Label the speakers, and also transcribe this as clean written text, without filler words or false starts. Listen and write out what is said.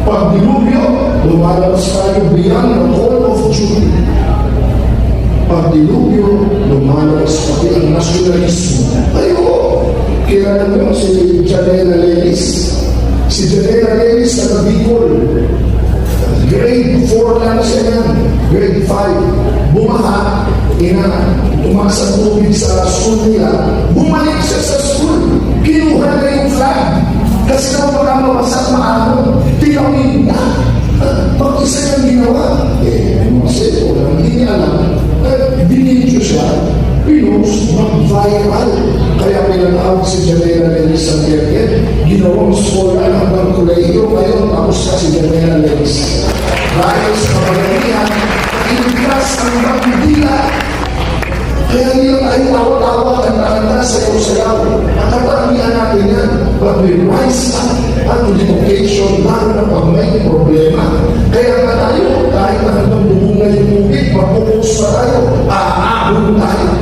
Speaker 1: Pag dilubyo, lumalabas tayo beyond the call of duty. Pag dilubyo, lumalabas pati ang nasyonalismo. Ayoko, kilala mo si Janela Lelis. Si Janela Lelis na Bicol. Grade 4 lang siya yan. Grade 5. Bumaha, tumaas ang tubig sa school nila. Bumalik siya sa school. Kinuha na yung flag. Kasi daw baka mawasak maamon. Tinawin na. Pag-isa niyang ginawa. Kasi walang hindi niya alam. Binidyo siya. Pinost, mag-viral. Kaya pinatawag si Janela Lelis sa Gerget. Ginawang scholar hanggang kolehiyo. Ngayon, tapos ka si Janela Lelis. Dahil sa kabalanihan, iligtas ang pagdila. Kaya niyo tayo tawa-tawa, kanta-kanta, sayaw-sayaw. Nakataramihan natin yan. But we rise up at education, lalo na pag may problema. Kaya nga tayo, kahit na hanggang bumungay yung tubig, magpupos na tayo, aahon tayo.